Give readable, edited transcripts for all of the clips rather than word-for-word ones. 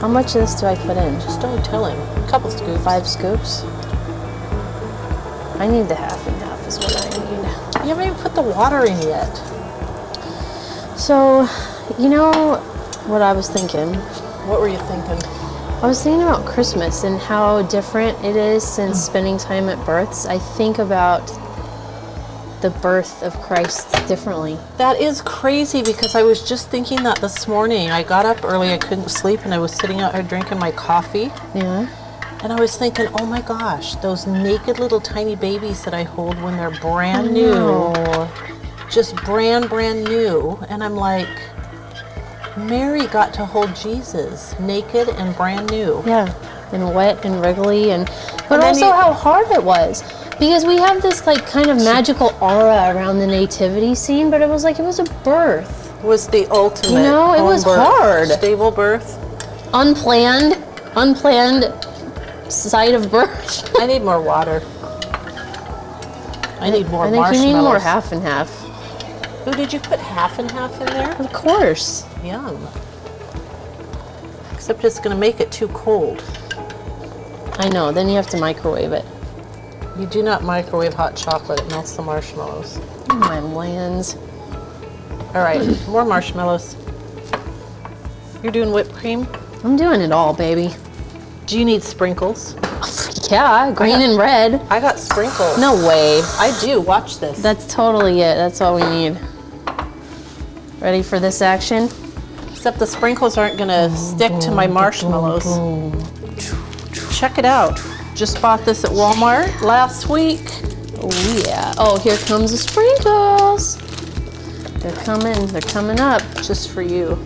How much of this do I put in? Just don't tell him. A couple scoops. 5 scoops? I need the half and half is what I need. You haven't even put the water in yet. So, you know what I was thinking? What were you thinking? I was thinking about Christmas and how different it is since spending time at births. I think about the birth of Christ differently. That is crazy because I was just thinking that this morning. I got up early, I couldn't sleep, and I was sitting out here drinking my coffee. Yeah. And I was thinking, oh my gosh, those naked little tiny babies that I hold when they're brand new. Just brand new. And I'm like, Mary got to hold Jesus naked and brand new. Yeah, and wet and wriggly, but also how hard it was. Because we have this like kind of magical aura around the nativity scene, but it was like it was a birth. It was the ultimate. You know, it was birth. hard. Stable birth. Unplanned site of birth. I need more water. I need more marshmallows. I think you need more half and half. Ooh, did you put half and half in there? Of course. Yum. Except it's going to make it too cold. I know, then you have to microwave it. You do not microwave hot chocolate, it melts the marshmallows. Oh, my lands. All right, more marshmallows. You're doing whipped cream? I'm doing it all, baby. Do you need sprinkles? Yeah, green and red. I got sprinkles. No way. I do, watch this. That's totally it, that's all we need. Ready for this action? Except the sprinkles aren't gonna stick to my marshmallows. Check it out. Just bought this at Walmart last week. Oh yeah. Oh, here comes the sprinkles. They're coming up. Just for you.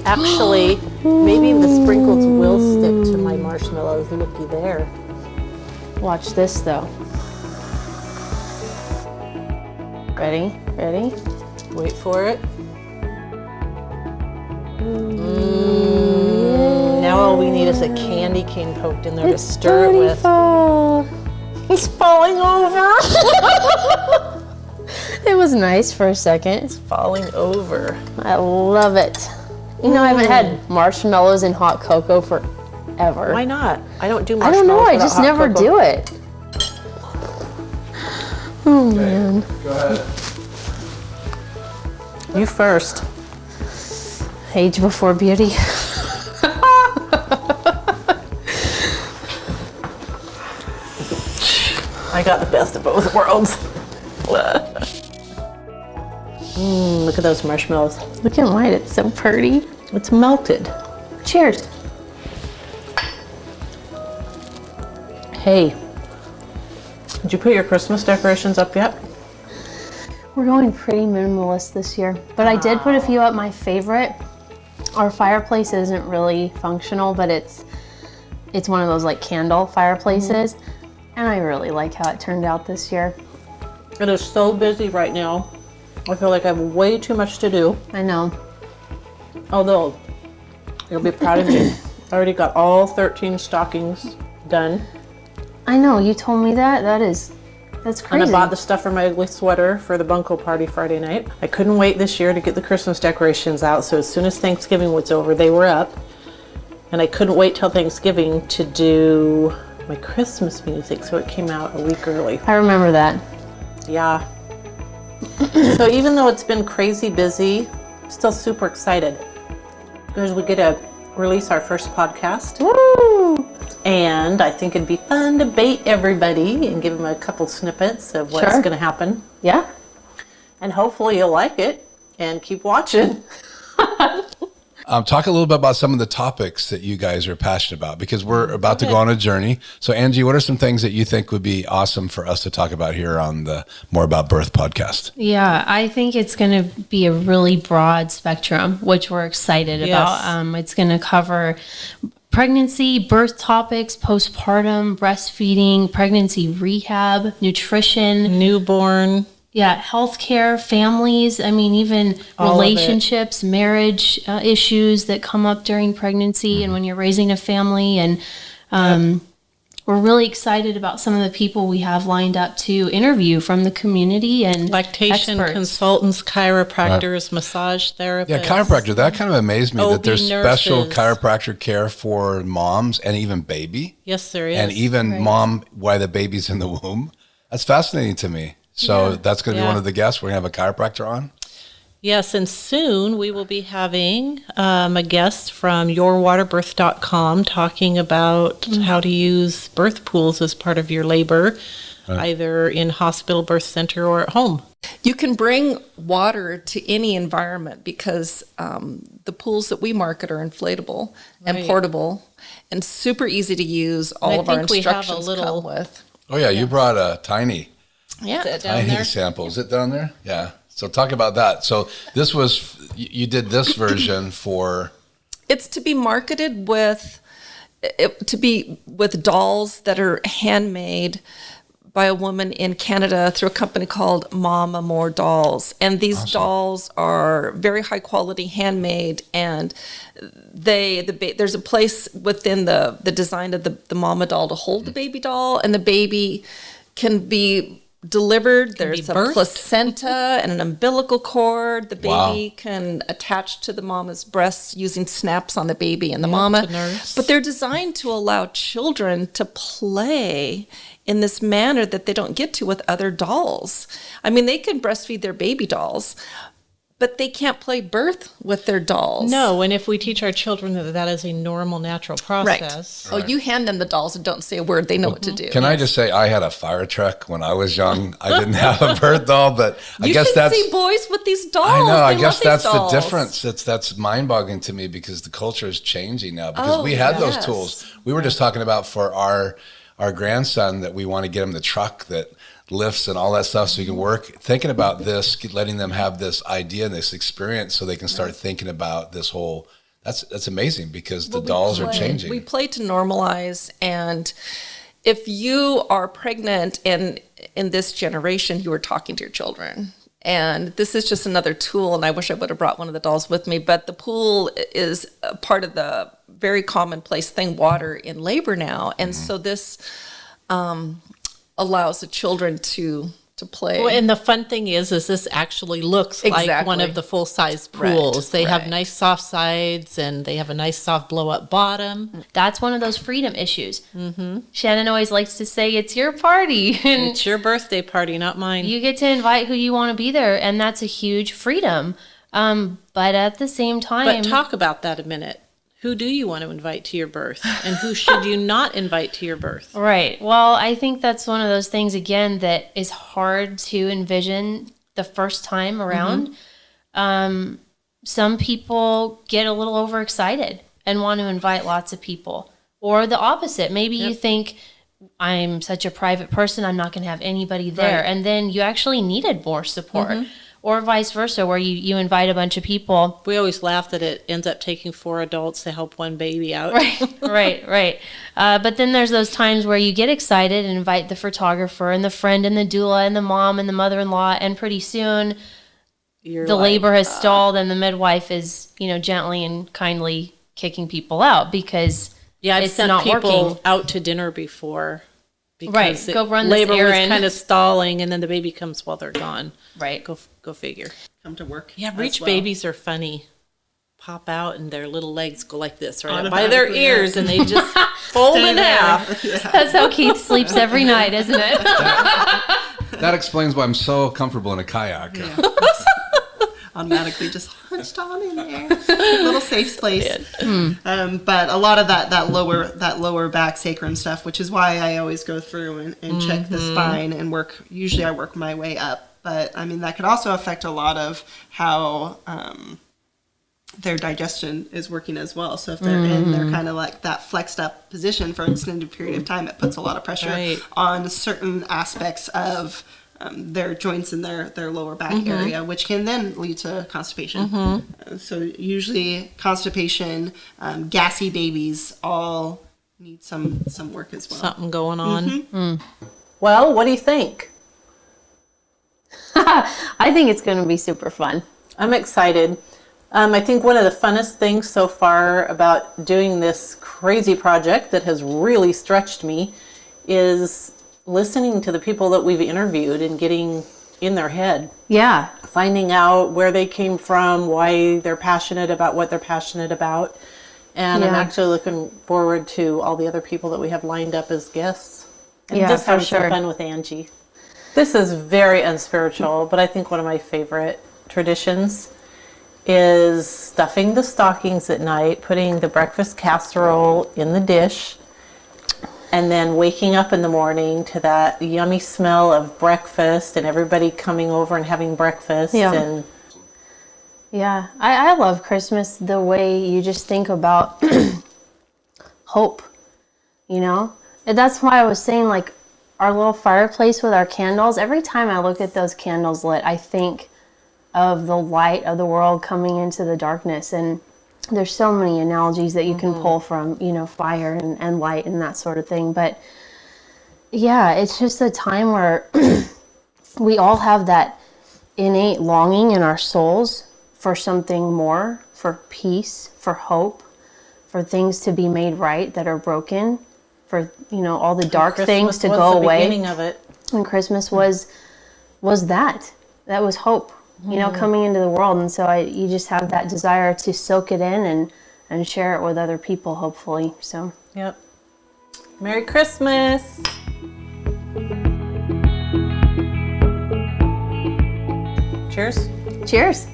Actually, maybe the sprinkles will stick to my marshmallows. Looky there. Watch this though. Ready? Ready? Wait for it. Now all we need is a candy cane poked in there to stir it with. It's falling over. It was nice for a second. It's falling over. I love it. You know, I haven't had marshmallows and hot cocoa forever. Why not? I don't do I marshmallows. don't know. I just never do it. Oh man. Go ahead. You first. Age before beauty. I got the best of both worlds. Look at those marshmallows. Look at mine, it's so pretty. It's melted. Cheers. Hey, did you put your Christmas decorations up yet? We're going pretty minimalist this year, but I did put a few up. My favorite, our fireplace isn't really functional, but it's one of those like candle fireplaces, and I really like how it turned out this year. It is so busy right now. I feel like I have way too much to do. I know. Although, you'll be proud of me. I already got all 13 stockings done. I know, you told me that. That's crazy. And I bought the stuff for my ugly sweater for the bunko party Friday night. I couldn't wait this year to get the Christmas decorations out, so as soon as Thanksgiving was over, they were up. And I couldn't wait till Thanksgiving to do my Christmas music, so it came out a week early. I remember that. Yeah. So even though it's been crazy busy, I'm still super excited because we get to release our first podcast. Woo! And I think it'd be fun to bait everybody and give them a couple snippets of what's going to happen. Yeah. And hopefully you'll like it and keep watching. Talk a little bit about some of the topics that you guys are passionate about, because we're about to go on a journey. So Angie, what are some things that you think would be awesome for us to talk about here on the More About Birth podcast? Yeah, I think it's going to be a really broad spectrum, which we're excited about. It's going to cover pregnancy, birth topics, postpartum, breastfeeding, pregnancy rehab, nutrition, Newborn. Yeah, healthcare, families, I mean, even relationships, marriage issues that come up during pregnancy and when you're raising a family, and we're really excited about some of the people we have lined up to interview from the community and Lactation experts. consultants, chiropractors, massage therapists. Yeah, chiropractor. That kind of amazed me that OB there's special nurses. chiropractor care for moms and even baby. Yes, there is. And even mom while the baby's in the womb. That's fascinating to me. So that's going to be one of the guests. We're going to have a chiropractor on. Yes, and soon we will be having a guest from yourwaterbirth.com talking about how to use birth pools as part of your labor, either in hospital, birth center, or at home. You can bring water to any environment because the pools that we market are inflatable and portable and super easy to use. All of our instructions come with. Oh, yeah. You brought a tiny Down sample. Is it down there? Yeah. So talk about that. So this was, you did this version for... It's to be marketed with dolls that are handmade by a woman in Canada through a company called Mama More Dolls. And these dolls are very high quality, handmade, and there's a place within the design of the mama doll to hold the baby doll, and the baby can be delivered. There's a placenta and an umbilical cord. The baby can attach to the mama's breasts using snaps on the baby and the mama. But they're designed to allow children to play in this manner that they don't get to with other dolls. I mean, they can breastfeed their baby dolls, but they can't play birth with their dolls. No, and if we teach our children that is a normal, natural process. Right. Oh, you hand them the dolls and don't say a word. They know what to do. Can I just say, I had a fire truck when I was young. I didn't have a birth doll, but I guess that's... You should see boys with these dolls. I know. I They guess love that's these dolls. the difference. That's mind-boggling to me because the culture is changing now. Because we had those tools. We were just talking about for our grandson that we want to get him the truck that lifts and all that stuff so he can work. Thinking about this, letting them have this idea and this experience so they can start thinking about this whole, that's amazing because the dolls are changing. We play to normalize, and if you are pregnant and in this generation, you are talking to your children. And this is just another tool, and I wish I would have brought one of the dolls with me, but the pool is a part of the very commonplace thing, water in labor now. And so this allows the children to play. Well, and the fun thing is this actually looks like one of the full-size pools. They have nice soft sides, and they have a nice soft blow-up bottom. That's one of those freedom issues. Mm-hmm. Shannon always likes to say, it's your party. And it's your birthday party, not mine. You get to invite who you want to be there, and that's a huge freedom. But at the same time... But talk about that a minute. Who do you want to invite to your birth? And who should you not invite to your birth? Right. Well, I think that's one of those things, again, that is hard to envision the first time around. Some people get a little overexcited and want to invite lots of people. Or the opposite. Maybe you think, I'm such a private person, I'm not going to have anybody there. And then you actually needed more support. Or vice versa, where you invite a bunch of people. We always laugh that it ends up taking 4 adults to help one baby out. Right. But then there's those times where you get excited and invite the photographer and the friend and the doula and the mom and the mother-in-law, and pretty soon the labor has stalled and the midwife is, gently and kindly kicking people out because it's not people working. Out to dinner before. Because go run this labor errand. was kind of stalling, and then the baby comes while they're gone. Right. Go figure. Come to work. Yeah, breech babies are funny. Pop out and their little legs go like this, right up by their ears, and they just fold in half. That's how Keith sleeps every night, isn't it? That explains why I'm so comfortable in a kayak. Yeah. Automatically just hunched on in there, little safe place. But a lot of that lower back sacrum stuff, which is why I always go through and check the spine and work. Usually I work my way up, but I mean that could also affect a lot of how their digestion is working as well. So if they're in their kind of like that flexed up position for an extended period of time, it puts a lot of pressure on certain aspects of their joints in their lower back area, which can then lead to constipation. So usually constipation, gassy babies all need some work as well. Something going on. Well, what do you think? I think it's going to be super fun. I'm excited. I think one of the funnest things so far about doing this crazy project that has really stretched me is listening to the people that we've interviewed and getting in their head. Yeah. Finding out where they came from, why they're passionate about what they're passionate about. And I'm actually looking forward to all the other people that we have lined up as guests. And just having some fun with Angie. This is very unspiritual, but I think one of my favorite traditions is stuffing the stockings at night, putting the breakfast casserole in the dish, and then waking up in the morning to that yummy smell of breakfast and everybody coming over and having breakfast. And I love Christmas the way you just think about hope, you know? And that's why I was saying, like, our little fireplace with our candles, every time I look at those candles lit, I think of the light of the world coming into the darkness. And there's so many analogies that you can pull from, you know, fire and light and that sort of thing. But yeah, it's just a time where we all have that innate longing in our souls for something more, for peace, for hope, for things to be made right that are broken, for, you know, all the dark things to go away. The beginning of it. And Christmas was that was hope, you know, coming into the world. And so you just have that desire to soak it in and share it with other people, hopefully. So yep. Merry Christmas. Cheers. Cheers.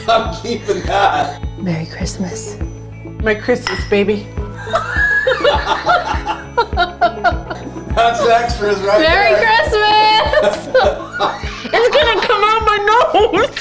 I'm keeping that. Merry Christmas. Merry Christmas, baby. That's extras right Merry there. Christmas! It's gonna come out my nose.